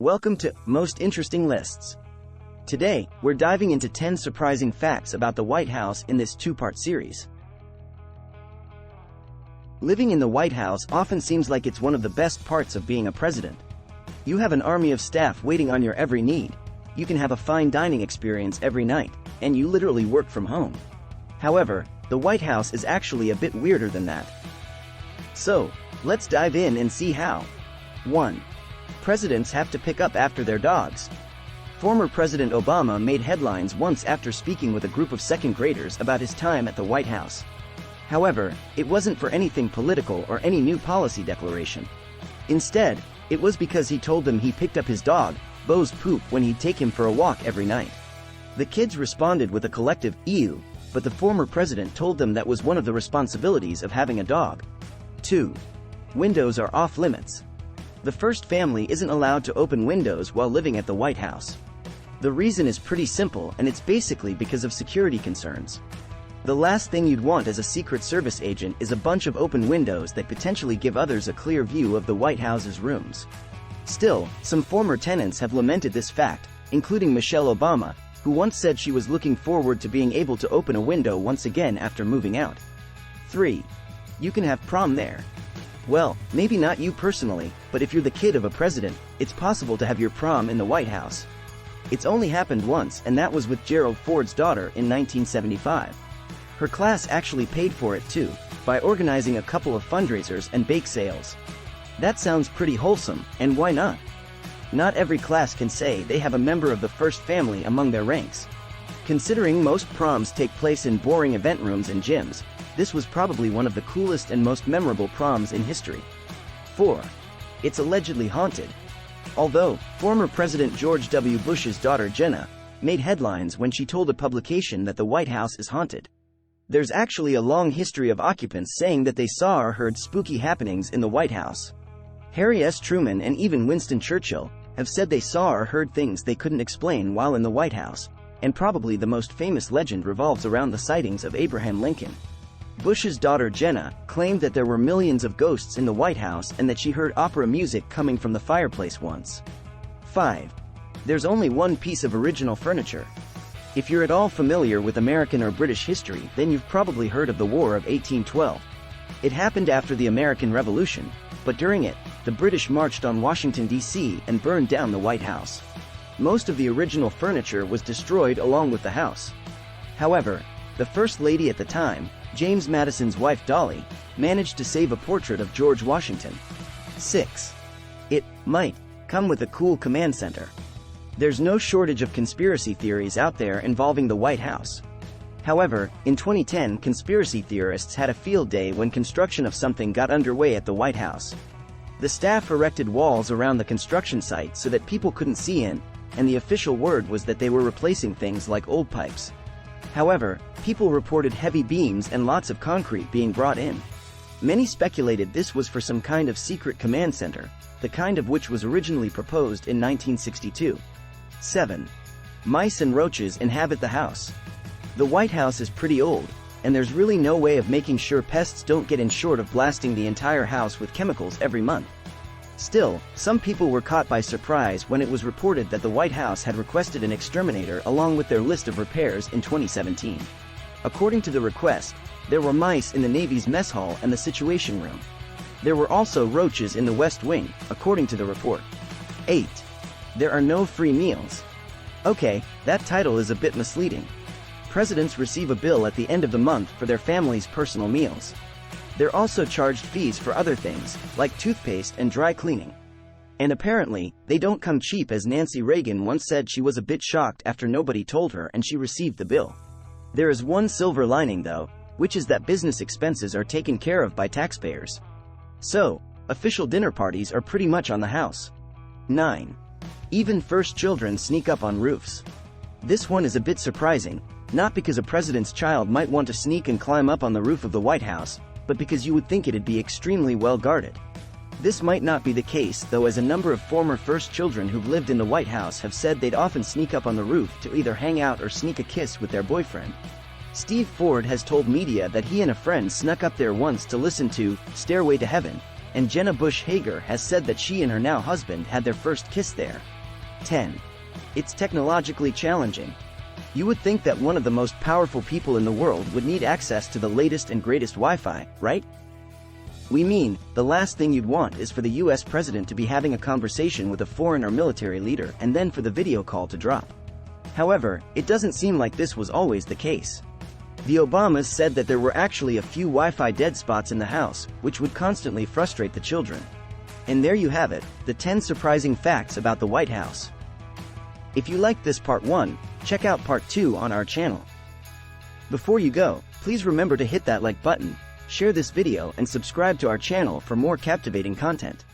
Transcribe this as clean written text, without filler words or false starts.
Welcome to Most Interesting Lists. Today, we're diving into 10 surprising facts about the White House in this two-part series. Living in the White House often seems like it's one of the best parts of being a president. You have an army of staff waiting on your every need. You can have a fine dining experience every night, and you literally work from home. However, the White House is actually a bit weirder than that. So, let's dive in and see how. 1. Presidents have to pick up after their dogs. Former President Obama made headlines once after speaking with a group of second graders about his time at the White House. However, it wasn't for anything political or any new policy declaration. Instead, it was because he told them he picked up his dog, Bo's poop, when he'd take him for a walk every night. The kids responded with a collective "ew," but the former president told them that was one of the responsibilities of having a dog. 2. Windows are off limits. The first family isn't allowed to open windows while living at the White House. The reason is pretty simple, and it's basically because of security concerns. The last thing you'd want as a Secret Service agent is a bunch of open windows that potentially give others a clear view of the White House's rooms. Still, some former tenants have lamented this fact, including Michelle Obama, who once said she was looking forward to being able to open a window once again after moving out. 3. You can have prom there. Well, maybe not you personally, but if you're the kid of a president, it's possible to have your prom in the White House. It's only happened once, and that was with Gerald Ford's daughter in 1975. Her class actually paid for it too, by organizing a couple of fundraisers and bake sales. That sounds pretty wholesome, and why not? Not every class can say they have a member of the first family among their ranks. Considering most proms take place in boring event rooms and gyms, this was probably one of the coolest and most memorable proms in history. 4. It's allegedly haunted. Although, former President George W. Bush's daughter Jenna made headlines when she told a publication that the White House is haunted. There's actually a long history of occupants saying that they saw or heard spooky happenings in the White House. Harry S. Truman and even Winston Churchill have said they saw or heard things they couldn't explain while in the White House, and probably the most famous legend revolves around the sightings of Abraham Lincoln. Bush's daughter Jenna claimed that there were millions of ghosts in the White House and that she heard opera music coming from the fireplace once. 5. There's only one piece of original furniture. If you're at all familiar with American or British history, then you've probably heard of the War of 1812. It happened after the American Revolution, but during it, the British marched on Washington, D.C. and burned down the White House. Most of the original furniture was destroyed along with the house. However, the First Lady at the time, James Madison's wife Dolly, managed to save a portrait of George Washington. 6. It might come with a cool command center. There's no shortage of conspiracy theories out there involving the White House. However, in 2010, conspiracy theorists had a field day when construction of something got underway at the White House. The staff erected walls around the construction site so that people couldn't see in, and the official word was that they were replacing things like old pipes. However, people reported heavy beams and lots of concrete being brought in. Many speculated this was for some kind of secret command center, the kind of which was originally proposed in 1962. 7. Mice and roaches inhabit the house. The White House is pretty old, and there's really no way of making sure pests don't get in short of blasting the entire house with chemicals every month. Still, some people were caught by surprise when it was reported that the White House had requested an exterminator along with their list of repairs in 2017. According to the request, there were mice in the Navy's mess hall and the Situation Room. There were also roaches in the West Wing, according to the report. 8. There are no free meals. Okay, that title is a bit misleading. Presidents receive a bill at the end of the month for their family's personal meals. They're also charged fees for other things, like toothpaste and dry cleaning. And apparently, they don't come cheap, as Nancy Reagan once said she was a bit shocked after nobody told her and she received the bill. There is one silver lining though, which is that business expenses are taken care of by taxpayers. So, official dinner parties are pretty much on the house. 9. Even first children sneak up on roofs. This one is a bit surprising, not because a president's child might want to sneak and climb up on the roof of the White House, but because you would think it'd be extremely well guarded. This might not be the case though, as a number of former first children who've lived in the White House have said they'd often sneak up on the roof to either hang out or sneak a kiss with their boyfriend. Steve Ford has told media that he and a friend snuck up there once to listen to Stairway to Heaven, and Jenna Bush Hager has said that she and her now husband had their first kiss there. 10. It's technologically challenging. You would think that one of the most powerful people in the world would need access to the latest and greatest Wi-Fi, right? We mean, the last thing you'd want is for the US president to be having a conversation with a foreign or military leader and then for the video call to drop. However, it doesn't seem like this was always the case. The Obamas said that there were actually a few Wi-Fi dead spots in the house, which would constantly frustrate the children. And there you have it, the 10 surprising facts about the White House. If you liked this part 1, check out part 2 on our channel. Before you go, please remember to hit that like button, share this video and subscribe to our channel for more captivating content.